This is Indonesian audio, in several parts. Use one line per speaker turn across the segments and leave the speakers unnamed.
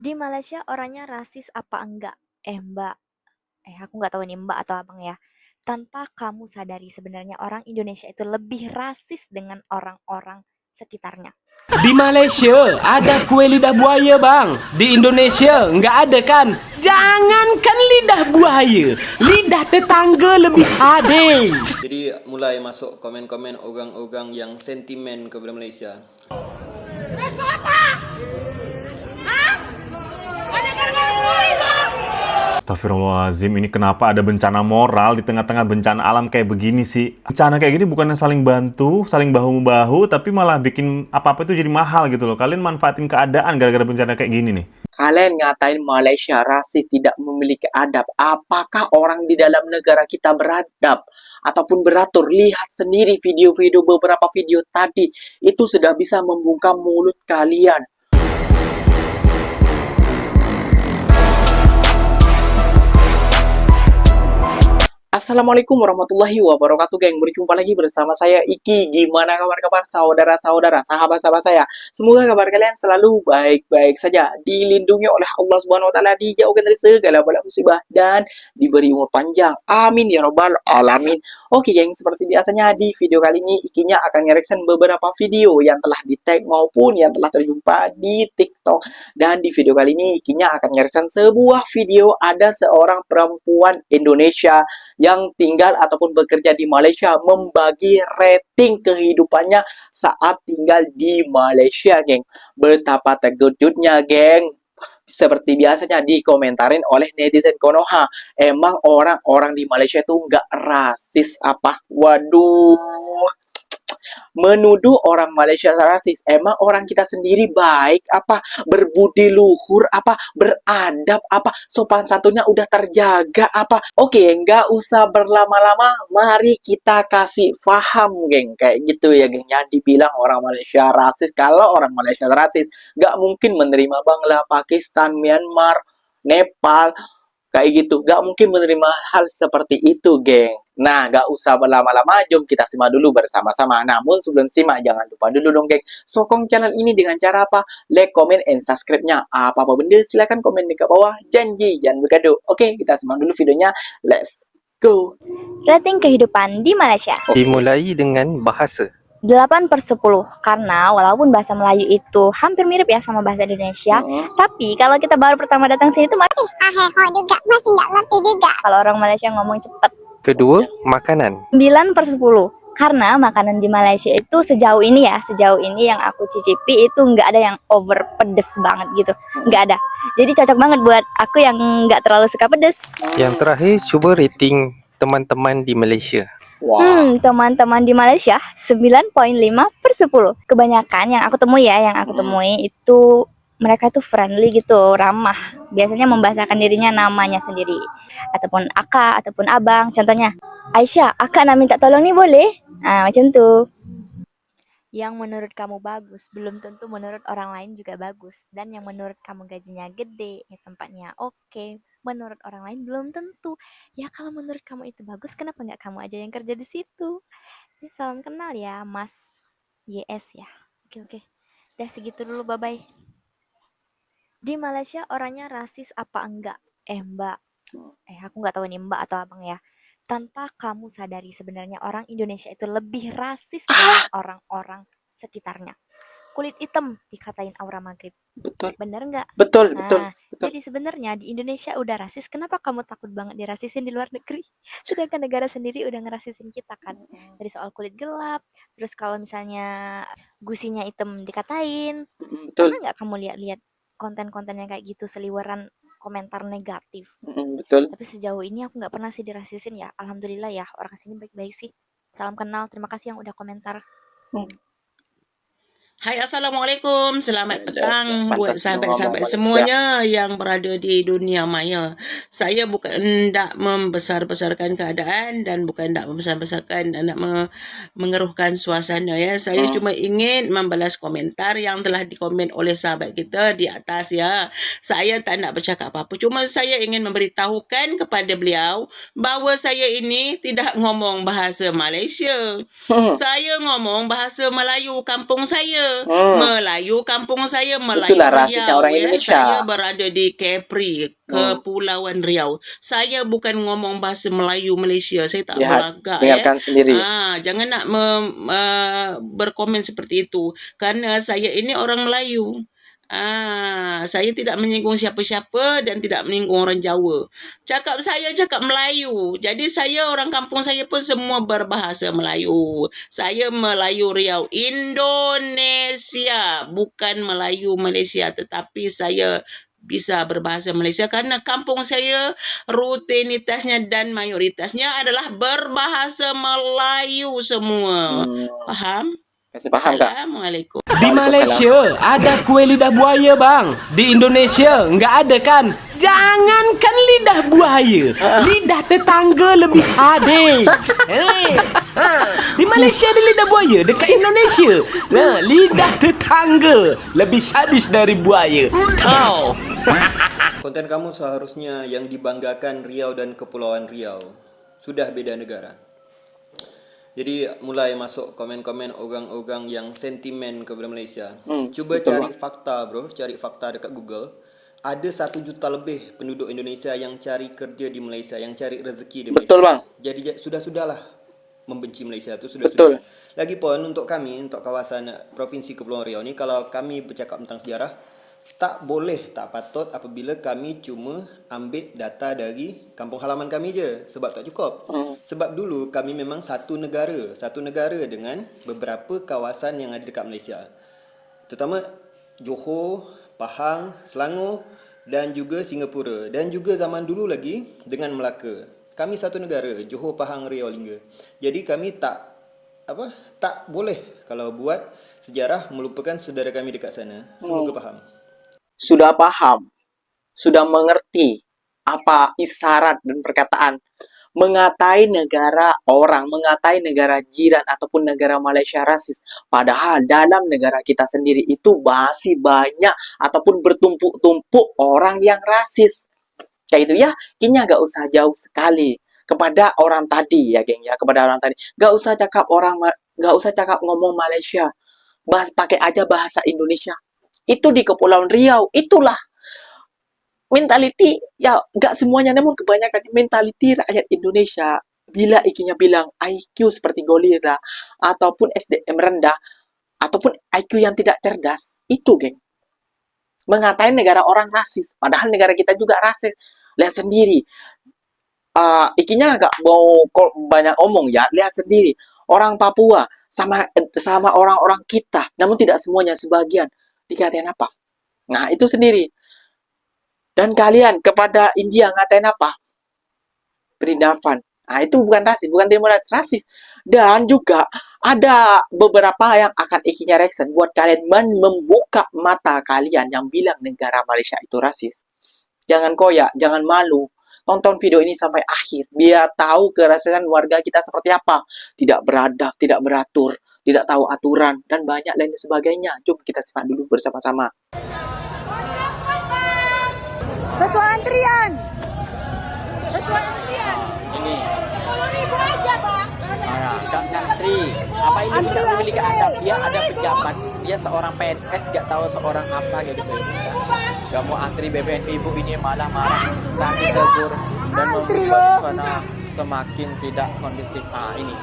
Di Malaysia orangnya rasis apa enggak? Mbak, aku nggak tahu nih Mbak atau Abang ya. Tanpa kamu sadari sebenarnya orang Indonesia itu lebih rasis dengan orang-orang sekitarnya.
Di Malaysia ada kue lidah buaya bang. Di Indonesia nggak ada kan? Jangankan lidah buaya, lidah tetangga lebih sadis.
Jadi mulai masuk komen-komen orang-orang yang sentimen kepada Malaysia.
Astagfirullahaladzim, ini kenapa ada bencana moral di tengah-tengah bencana alam kayak begini sih? Bencana kayak gini bukannya saling bantu, saling bahu-bahu, tapi malah bikin apa-apa itu jadi mahal gitu loh. Kalian manfaatin keadaan gara-gara bencana kayak gini nih.
Kalian ngatain Malaysia rasis, tidak memiliki adab. Apakah orang di dalam negara kita beradab ataupun beratur? Lihat sendiri beberapa video tadi. Itu sudah bisa membungkam mulut kalian. Assalamualaikum warahmatullahi wabarakatuh, geng. Berjumpa lagi bersama saya Iki. Gimana kabar-kabar saudara-saudara, sahabat-sahabat saya? Semoga kabar kalian selalu baik-baik saja, dilindungi oleh Allah Subhanahu wa taala, dijauhkan dari segala bala musibah dan diberi umur panjang. Amin ya robbal alamin. Oke, geng, seperti biasanya di video kali ini Ikinya akan nge-reaction beberapa video yang telah di-tag maupun yang telah terjumpa di TikTok. Dan di video kali ini Ikinya akan nge-reaction sebuah video ada seorang perempuan Indonesia yang tinggal ataupun bekerja di Malaysia membagi rating kehidupannya saat tinggal di Malaysia, geng. Betapa terkejutnya, geng. Seperti biasanya dikomentarin oleh netizen Konoha. Emang orang-orang di Malaysia itu nggak rasis apa? Waduh. Menuduh orang Malaysia rasis. Emang orang kita sendiri baik apa? Berbudi luhur apa? Beradab apa? Sopan santunnya udah terjaga apa? Oke, nggak usah berlama-lama. Mari kita kasih paham, geng. Kayak gitu ya, geng. Yang dibilang orang Malaysia rasis. Kalau orang Malaysia rasis, nggak mungkin menerima Bangla, Pakistan, Myanmar, Nepal, kayak gitu. Gak mungkin menerima hal seperti itu, geng. Nah, gak usah berlama-lama, jom kita simak dulu bersama-sama. Namun sebelum simak, jangan lupa dulu dong, geng. Sokong channel ini dengan cara apa? Like, comment, and subscribe-nya. Apa-apa benda, silahkan komen di bawah. Janji, jangan bergaduh. Oke, kita simak dulu videonya. Let's go.
Rating kehidupan di Malaysia.
Dimulai dengan bahasa.
8/10 karena walaupun bahasa Melayu itu hampir mirip ya sama bahasa Indonesia, tapi kalau kita baru pertama datang sini itu masih juga, masih nggak ngerti juga kalau orang Malaysia ngomong cepet.
Kedua, makanan.
9/10 karena makanan di Malaysia itu sejauh ini yang aku cicipi itu nggak ada yang over pedes banget gitu, nggak ada. Jadi cocok banget buat aku yang nggak terlalu suka pedes.
Yang terakhir, coba rating teman-teman di Malaysia.
Wow.
Teman-teman di Malaysia 9.5/10. Kebanyakan yang aku temui itu mereka tuh friendly gitu, ramah. Biasanya membahasakan dirinya namanya sendiri, ataupun akak, ataupun abang. Contohnya, Aisyah, akak nak minta tolong nih boleh? Macam tuh. Yang menurut kamu bagus, belum tentu menurut orang lain juga bagus. Dan yang menurut kamu gajinya gede, ya tempatnya oke, menurut orang lain belum tentu. Ya kalau menurut kamu itu bagus, kenapa nggak kamu aja yang kerja di situ? Ya, salam kenal ya, Mas YS ya. Oke. Udah segitu dulu, bye-bye. Di Malaysia orangnya rasis apa enggak? Mbak, aku nggak tahu nih Mbak atau Abang ya. Tanpa kamu sadari sebenarnya orang Indonesia itu lebih rasis dengan orang-orang sekitarnya. Kulit hitam dikatain aura maghrib.
Betul.
Bener nggak?
Betul.
Jadi sebenarnya di Indonesia udah rasis, kenapa kamu takut banget dirasisin di luar negeri? Sedangkan negara sendiri udah ngerasisin kita kan. Dari soal kulit gelap, terus kalau misalnya gusinya hitam dikatain.
Betul.
Pernah nggak kamu lihat-lihat konten-konten yang kayak gitu, seliweran komentar negatif?
Betul.
Tapi sejauh ini aku nggak pernah sih dirasisin ya. Alhamdulillah ya, orang sini baik-baik sih. Salam kenal, terima kasih yang udah komentar.
Hai, Assalamualaikum, selamat petang buat
Pantas
sahabat-sahabat
ngomong
semuanya yang berada di dunia maya. Saya bukan hendak membesar-besarkan keadaan dan bukan hendak membesar-besarkan dan nak mengeruhkan suasana ya. Saya cuma ingin membalas komentar yang telah dikomen oleh sahabat kita di atas ya. Saya tak nak bercakap apa-apa, cuma saya ingin memberitahukan kepada beliau bahawa saya ini tidak ngomong bahasa Malaysia. Saya ngomong bahasa Melayu kampung saya. saya Melayu, kampung saya Melayu
Itulah rasisnya
Riau
orang
ya.
Indonesia.
Saya berada di Kepri, Kepulauan Riau. Saya bukan ngomong bahasa Melayu Malaysia. Saya tak
Lihat,
belagak
dengarkan sendiri.
Jangan nak berkomen seperti itu. Karena saya ini orang Melayu. Saya tidak menyinggung siapa-siapa dan tidak menyinggung orang Jawa. Saya cakap Melayu. Jadi saya orang kampung saya pun semua berbahasa Melayu. Saya Melayu Riau, Indonesia, bukan Melayu Malaysia, tetapi saya bisa berbahasa Malaysia karena kampung saya rutinitasnya dan mayoritasnya adalah berbahasa Melayu semua. Faham?
Kasih paham Kak?
Assalamualaikum.
Di Malaysia ada kue lidah buaya bang. Di Indonesia nggak ada kan? Jangankan lidah buaya, lidah tetangga lebih sadis. Di Malaysia ada lidah buaya, dekat Indonesia. Nah, lidah tetangga lebih sadis dari buaya. Kau.
Konten kamu seharusnya yang dibanggakan Riau dan Kepulauan Riau. Sudah beda negara. Jadi mulai masuk komen-komen orang-orang yang sentimen kepada Malaysia. Cuba cari fakta bro, cari fakta dekat Google. Ada 1 juta lebih penduduk Indonesia yang cari kerja di Malaysia, yang cari rezeki di Malaysia.
Betul bang.
Jadi sudah-sudahlah membenci Malaysia tu
Betul.
sudah. Lagipun untuk kami, untuk kawasan Provinsi Kepulauan Riau ni, kalau kami bercakap tentang sejarah, tak boleh, tak patut apabila kami cuma ambil data dari kampung halaman kami je. Sebab tak cukup. Sebab dulu kami memang satu negara dengan beberapa kawasan yang ada dekat Malaysia. Terutama Johor, Pahang, Selangor dan juga Singapura. Dan juga zaman dulu lagi dengan Melaka. Kami satu negara, Johor, Pahang, Riau, Lingga. Jadi kami tak boleh kalau buat sejarah melupakan saudara kami dekat sana. Semoga faham.
Sudah paham, sudah mengerti apa isyarat dan perkataan mengatai negara orang, mengatai negara jiran ataupun negara Malaysia rasis. Padahal dalam negara kita sendiri itu masih banyak ataupun bertumpuk-tumpuk orang yang rasis. Kayak itu ya, kayaknya gak usah jauh sekali kepada orang tadi ya geng ya, kepada orang tadi. Gak usah cakap ngomong Malaysia. Pakai aja bahasa Indonesia. Itu di Kepulauan Riau, itulah mentality ya, gak semuanya namun kebanyakan mentality rakyat Indonesia. Bila ikinya bilang IQ seperti gorila ataupun SDM rendah ataupun IQ yang tidak cerdas, itu geng mengatain negara orang rasis, padahal negara kita juga rasis. Lihat sendiri, ikinya agak mau banyak omong ya, lihat sendiri orang Papua sama orang-orang kita, namun tidak semuanya, sebagian dikatain apa? Nah, itu sendiri. Dan kalian kepada India ngatain apa? Perindavan. Nah, itu bukan rasis, bukan demokrasi, rasis. Dan juga ada beberapa yang akan ikinya reaction buat kalian membuka mata kalian yang bilang negara Malaysia itu rasis. Jangan koyak, jangan malu. Tonton video ini sampai akhir biar tahu kerasisan warga kita seperti apa. Tidak beradab, tidak beratur, tidak tahu aturan, dan banyak lain sebagainya. Jom kita simak dulu bersama-sama.
Sesuai antrian.
Ini.
10.000 aja, Bang.
Gak ngantri. Apa ini tidak memiliki adab? Dia ada pejabat. Dia seorang PNS, gak tahu seorang apa gitu. Gak mau antri BBM, ibu ini malah marah sambil tegur dan membuat suasana semakin tidak kondusif. Ini.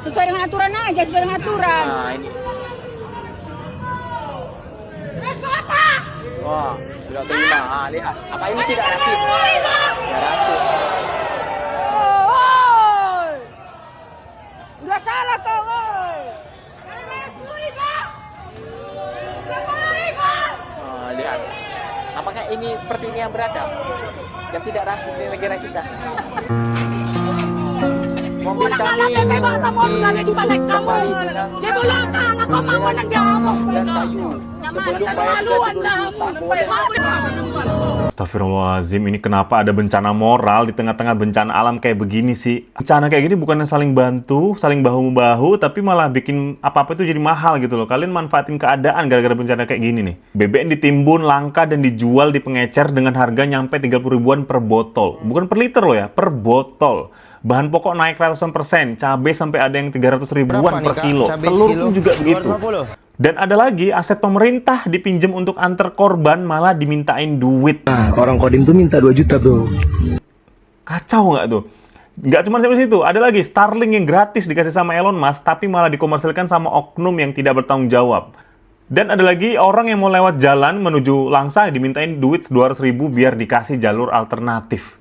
Sesuai dengan aturan aja, sesuai dengan aturan.
Ini.
Apa?
Wah, tidak terima. Lihat. Apa ini tidak rasis? Tidak rasis.
Udah salah kau,
Lihat. Apakah ini seperti ini yang beradab? Yang tidak rasis di negara kita? Mobil kami ditutup kembali dengan dan kayu. Sebelum bayar 30.000 tak boleh.
Astagfirullahaladzim, ini kenapa ada bencana moral di tengah-tengah bencana alam kayak begini sih? Bencana kayak gini bukannya saling bantu, saling bahu-bahu, tapi malah bikin apa-apa itu jadi mahal gitu loh. Kalian manfaatin keadaan gara-gara bencana kayak gini nih. BBM ditimbun, langka, dan dijual di pengecer dengan harga nyampe 30 ribuan per botol. Bukan per liter loh ya, per botol. Bahan pokok naik ratusan persen, cabai sampai ada yang 300 ribuan per kilo. Telur pun juga begitu. Dan ada lagi, aset pemerintah dipinjam untuk antar korban malah dimintain duit.
Orang Kodim tuh minta 2 juta bro.
Kacau nggak tuh? Nggak cuma sampai situ, ada lagi Starlink yang gratis dikasih sama Elon Musk, tapi malah dikomersilkan sama oknum yang tidak bertanggung jawab. Dan ada lagi orang yang mau lewat jalan menuju Langsa dimintain duit 200 ribu biar dikasih jalur alternatif.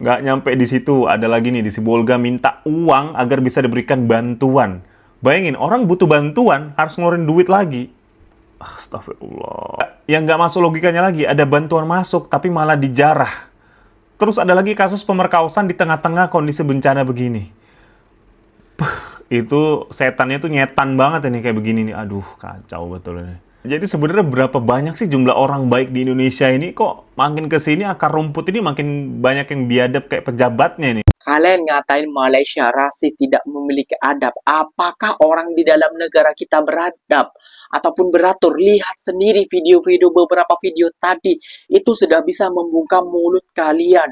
Nggak nyampe di situ, ada lagi nih di Sibolga minta uang agar bisa diberikan bantuan. Bayangin, orang butuh bantuan, harus ngeluarin duit lagi. Astagfirullah. Yang nggak masuk logikanya lagi, ada bantuan masuk, tapi malah dijarah. Terus ada lagi kasus pemerkosaan di tengah-tengah kondisi bencana begini. Itu setannya tuh nyetan banget ini kayak begini nih. Aduh, kacau betul ini. Jadi sebenarnya berapa banyak sih jumlah orang baik di Indonesia ini? Kok makin kesini akar rumput ini makin banyak yang biadab kayak pejabatnya nih.
Kalian ngatain Malaysia rasis, tidak memiliki adab. Apakah orang di dalam negara kita beradab ataupun beratur? Lihat sendiri beberapa video tadi. Itu sudah bisa membungkam mulut kalian.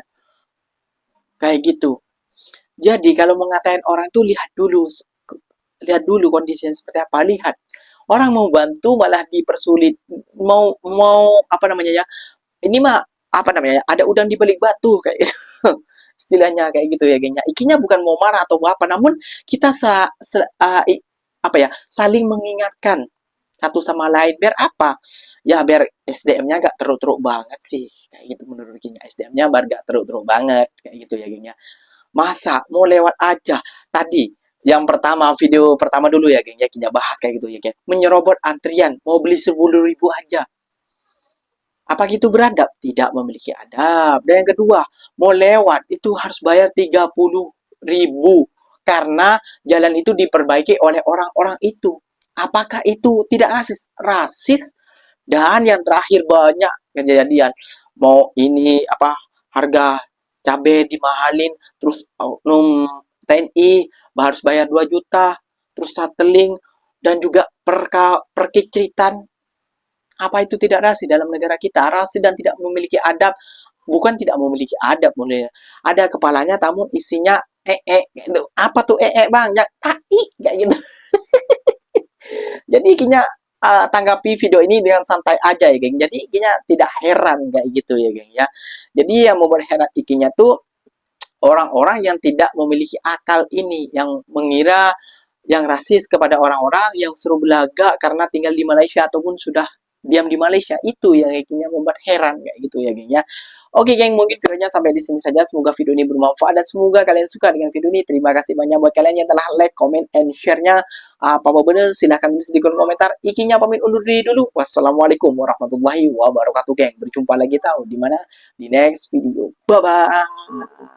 Kayak gitu. Jadi kalau mengatain orang itu lihat dulu kondisinya seperti apa. Lihat. Orang mau bantu malah dipersulit. Mau apa namanya ya? Ini mah apa namanya ya? Ada udang di balik batu kayak gitu. Istilahnya kayak gitu ya gengnya. Ikinya bukan mau marah atau apa, namun kita saling mengingatkan satu sama lain. Biar apa? Ya biar SDM-nya gak teruk-teruk banget sih. Kayak gitu menurut Ikinya. SDM-nya biar gak teruk-teruk banget. Kayak gitu ya gengnya. Masa mau lewat aja. Tadi yang video pertama dulu ya gengnya. Ikinya bahas kayak gitu ya geng. Menyerobot antrian. Mau beli 10.000 aja. Apa gitu beradab? Tidak memiliki adab. Dan yang kedua, mau lewat itu harus bayar 30.000 karena jalan itu diperbaiki oleh orang-orang itu. Apakah itu tidak rasis? Rasis. Dan yang terakhir banyak kejadian. Mau ini harga cabai dimahalin, terus oknum TNI harus bayar 2 juta, terus sateling dan juga perkicitan. Apa itu tidak rasis dalam negara kita? Rasis dan tidak memiliki adab. Bukan tidak memiliki adab, ada kepalanya namun isinya gitu. Apa tuh bang? Ya, tai kayak gitu. Jadi Ikinya tanggapi video ini dengan santai aja ya geng. Jadi Ikinya tidak heran kayak gitu ya geng ya. Jadi yang membuat heran Ikinya tuh orang-orang yang tidak memiliki akal ini, yang mengira yang rasis kepada orang-orang yang suruh belaga karena tinggal di Malaysia ataupun sudah diam di Malaysia. Itu yang Ikinya membuat heran kayak gitu ya geng ya. Oke geng, mungkin videonya sampai di sini saja. Semoga video ini bermanfaat dan semoga kalian suka dengan video ini. Terima kasih banyak buat kalian yang telah like, comment, and share-nya. Apa-apa bener silahkan tulis di kolom komentar. Ikinya pamit undur diri dulu. Wassalamualaikum warahmatullahi wabarakatuh geng. Berjumpa lagi di mana? Di next video. Bye-bye.